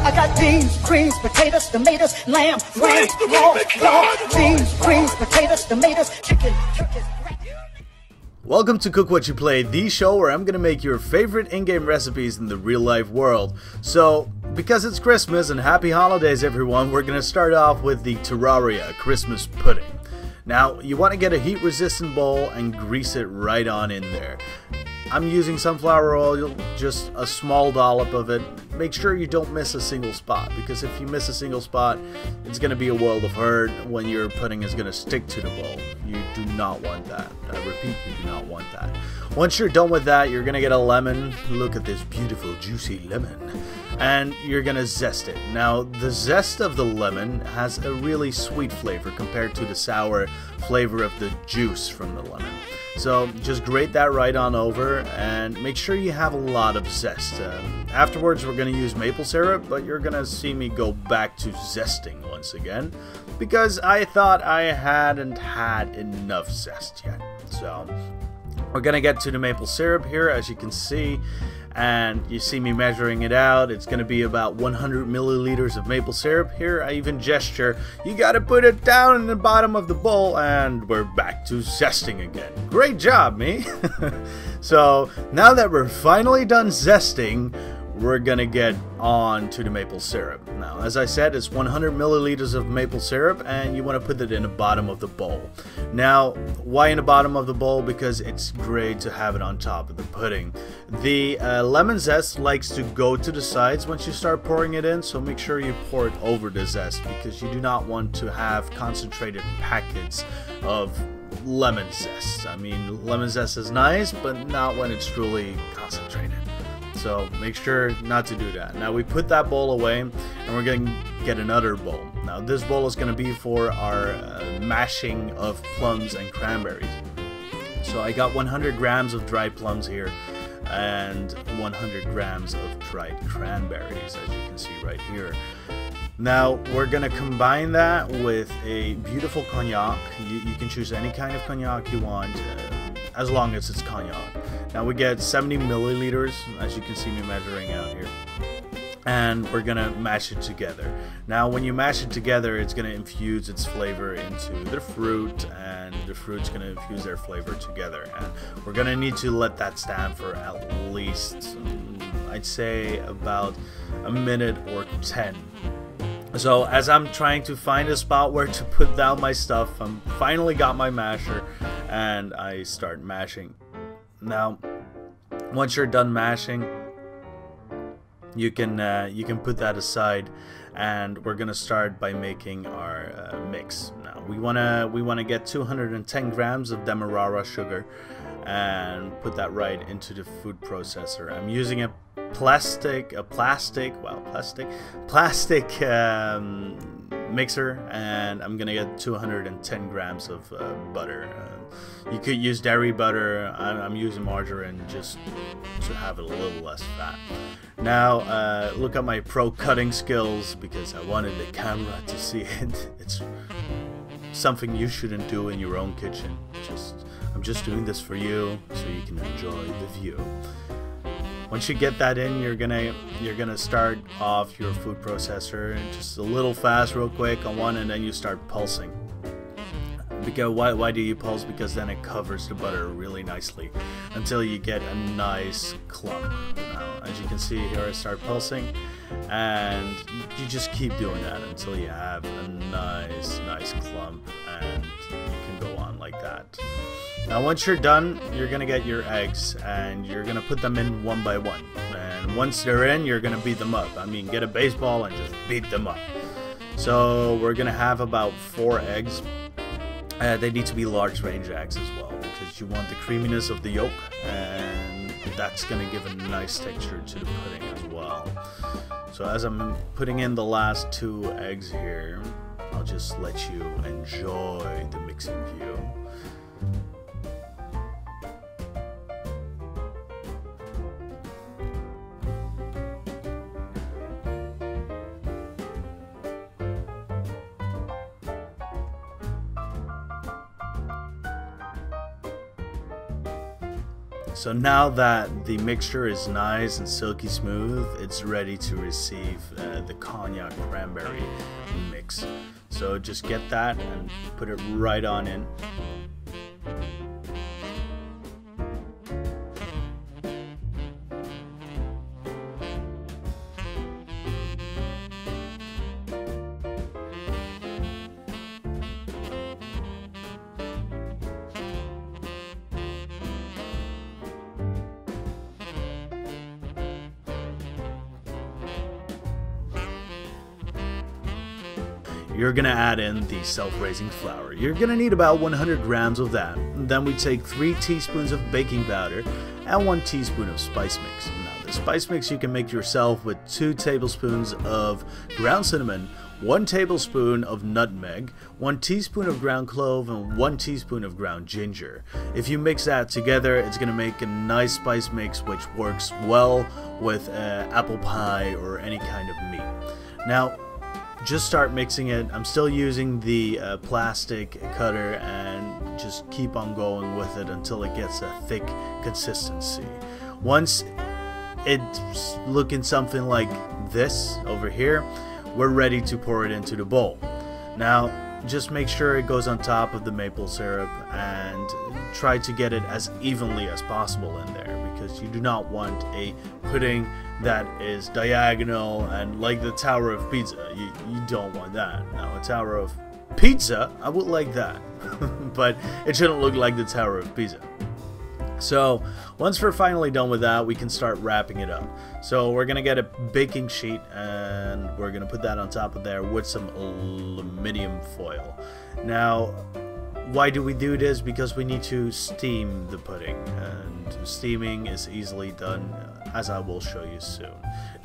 I got beans, greens, potatoes, tomatoes, lamb, ram, raw, beans, greens, potatoes, tomatoes, chicken, turkeys. Welcome to Cook What You Play, the show where I'm gonna make your favorite in-game recipes in the real-life world. So, because it's Christmas and happy holidays everyone, we're gonna start off with the Terraria Christmas pudding. Now, you want to get a heat-resistant bowl and grease it right on in there. I'm using sunflower oil, just a small dollop of it. Make sure you don't miss a single spot, because if you miss a single spot, it's going to be a world of hurt when your pudding is going to stick to the bowl. You do not want that. I repeat, you do not want that. Once you're done with that, you're going to get a lemon. Look at this beautiful, juicy lemon. And you're going to zest it. Now, the zest of the lemon has a really sweet flavor compared to the sour flavor of the juice from the lemon. So just grate that right on over and make sure you have a lot of zest. Afterwards we're going to use maple syrup, but you're going to see me go back to zesting once again because I thought I hadn't had enough zest yet. So we're going to get to the maple syrup here, as you can see. And you see me measuring it out. It's going to be about 100 milliliters of maple syrup. Here I even gesture, you got to put it down in the bottom of the bowl, and we're back to zesting again. Great job, me. So now that we're finally done zesting, we're gonna get on to the maple syrup. Now, as I said, it's 100 milliliters of maple syrup, and you want to put it in the bottom of the bowl. Now, why in the bottom of the bowl? Because it's great to have it on top of the pudding. The lemon zest likes to go to the sides once you start pouring it in, so make sure you pour it over the zest, because you do not want to have concentrated packets of lemon zest. I mean, lemon zest is nice, but not when it's truly concentrated. So make sure not to do that. Now we put that bowl away, and we're going to get another bowl. Now this bowl is going to be for our mashing of plums and cranberries. So I got 100 grams of dried plums here and 100 grams of dried cranberries, as you can see right here. Now we're going to combine that with a beautiful cognac. You can choose any kind of cognac you want, as long as it's cognac. Now we get 70 milliliters, as you can see me measuring out here, and we're gonna mash it together. Now when you mash it together, it's gonna infuse its flavor into the fruit, and the fruit's gonna infuse their flavor together. And we're gonna need to let that stand for at least, I'd say, about a minute or 10. So as I'm trying to find a spot where to put down my stuff, I'm finally got my masher, and I start mashing. Now, once you're done mashing, you can put that aside, and we're gonna start by making our mix. Now we wanna get 210 grams of demerara sugar and put that right into the food processor. I'm using a plastic mixer, and I'm gonna get 210 grams of butter. You could use dairy butter. I'm using margarine just to have it a little less fat. Now look at my pro cutting skills, because I wanted the camera to see it. It's something you shouldn't do in your own kitchen. I'm just doing this for you so you can enjoy the view. Once you get that in, you're gonna start off your food processor just a little fast, real quick on one, and then you start pulsing. Because why do you pulse? Because then it covers the butter really nicely until you get a nice clump. Now, as you can see here, I start pulsing, and you just keep doing that until you have a nice clump, and you can go on like that. Now once you're done, you're gonna get your eggs, and you're gonna put them in one by one, and once they're in, you're gonna beat them up. I mean, get a baseball and just beat them up. So we're gonna have about 4 eggs. They need to be large range eggs as well, because you want the creaminess of the yolk, and that's gonna give a nice texture to the pudding as well. So as I'm putting in the last 2 eggs here, I'll just let you enjoy the mixing view. So now that the mixture is nice and silky smooth, it's ready to receive the cognac cranberry mix. So just get that and put it right on in. You're gonna add in the self-raising flour. You're gonna need about 100 grams of that. And then we take 3 teaspoons of baking powder and 1 teaspoon of spice mix. Now the spice mix you can make yourself with 2 tablespoons of ground cinnamon, 1 tablespoon of nutmeg, 1 teaspoon of ground clove, and 1 teaspoon of ground ginger. If you mix that together, it's gonna make a nice spice mix which works well with apple pie or any kind of meat. Now just start mixing it. I'm still using the plastic cutter and just keep on going with it until it gets a thick consistency. Once it's looking something like this over here, we're ready to pour it into the bowl. Now just make sure it goes on top of the maple syrup and try to get it as evenly as possible in there, because you do not want a pudding that is diagonal and like the Tower of Pizza. You don't want that. Now a Tower of Pizza, I would like that, but it shouldn't look like the Tower of Pizza. So once we're finally done with that, we can start wrapping it up. So we're gonna get a baking sheet and we're gonna put that on top of there with some aluminum foil. Now why do we do this? Because we need to steam the pudding, and steaming is easily done, as I will show you soon.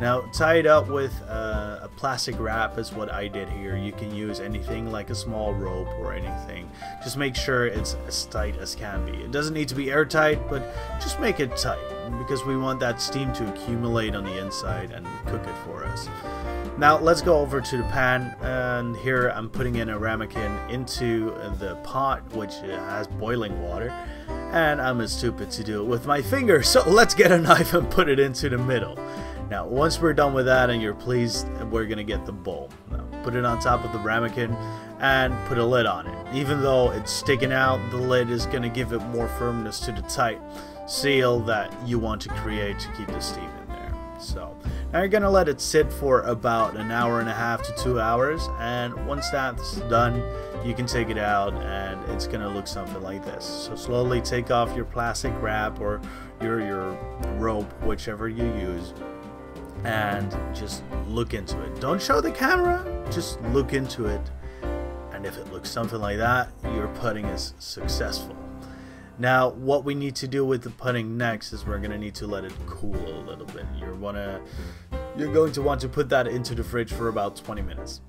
Now tie it up with a plastic wrap is what I did here. You can use anything like a small rope or anything. Just make sure it's as tight as can be. It doesn't need to be airtight, but just make it tight, because we want that steam to accumulate on the inside and cook it for us. Now let's go over to the pan, and here I'm putting in a ramekin into the pot which has boiling water, and I'm as stupid to do it with my finger, so let's get a knife and put it into the middle. Now once we're done with that and you're pleased, we're gonna get the bowl. Now, put it on top of the ramekin and put a lid on it. Even though it's sticking out, the lid is gonna give it more firmness to the tight seal that you want to create to keep the steam in there. So now you're gonna let it sit for about an hour and a half to 2 hours, and once that's done, you can take it out and it's gonna look something like this. So slowly take off your plastic wrap or your rope, whichever you use, and just look into it. Don't show the camera, just look into it, and if it looks something like that, your pudding is successful. Now what we need to do with the pudding next is we're gonna need to let it cool a little bit. You're going to want to put that into the fridge for about 20 minutes.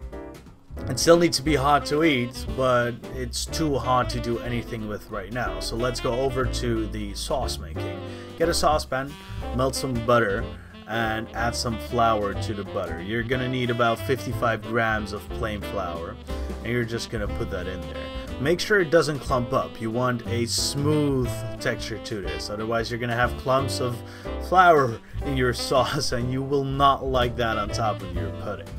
It still needs to be hot to eat, but it's too hot to do anything with right now. So let's go over to the sauce making. Get a saucepan, melt some butter, and add some flour to the butter. You're gonna need about 55 grams of plain flour, and you're just gonna put that in there. Make sure it doesn't clump up. You want a smooth texture to this, otherwise you're gonna have clumps of flour in your sauce and you will not like that on top of your pudding.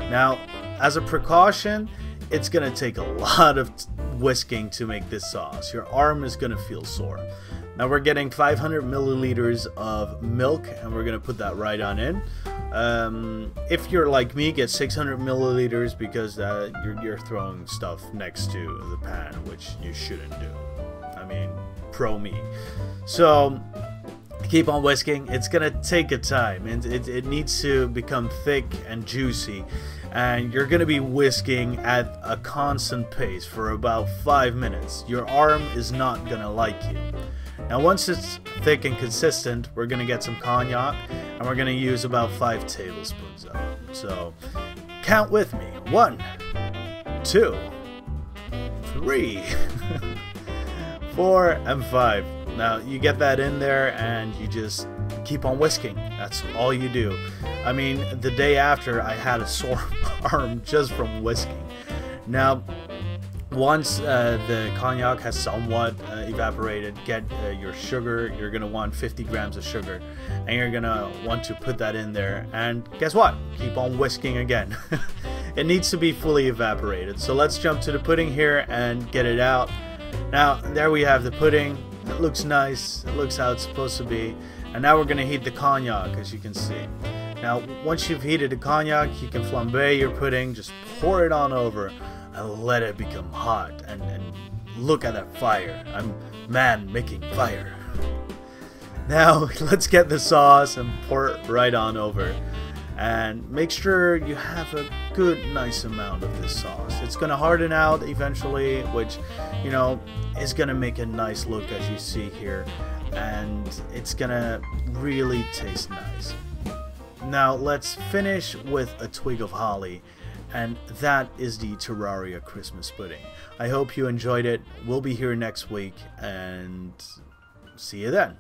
Now as a precaution, it's gonna take a lot of whisking to make this sauce. Your arm is gonna feel sore. Now we're getting 500 milliliters of milk and we're gonna put that right on in. If you're like me, get 600 milliliters because you're throwing stuff next to the pan, which you shouldn't do. I mean, pro me. So keep on whisking. It's gonna take a time, and it needs to become thick and juicy, and you're gonna be whisking at a constant pace for about 5 minutes. Your arm is not gonna like you. Now once it's thick and consistent, we're gonna get some cognac, and we're gonna use about 5 tablespoons of it. So count with me: 1, 2, 3, 4, and 5. Now you get that in there and you just keep on whisking. That's all you do. I mean, the day after I had a sore arm just from whisking. Now Once the cognac has somewhat evaporated, get your sugar. You're going to want 50 grams of sugar, and you're going to want to put that in there, and guess what? Keep on whisking again. It needs to be fully evaporated. So let's jump to the pudding here and get it out. Now there we have the pudding. It looks nice. It looks how it's supposed to be. And now we're going to heat the cognac, as you can see. Now once you've heated the cognac, you can flambe your pudding. Just pour it on over and let it become hot, and look at that fire. I'm man making fire. Now let's get the sauce and pour it right on over, and make sure you have a good nice amount of this sauce. It's gonna harden out eventually, which, you know, is gonna make a nice look, as you see here, and it's gonna really taste nice. Now let's finish with a twig of holly, and that is the Terraria Christmas pudding. I hope you enjoyed it. We'll be here next week, and see you then.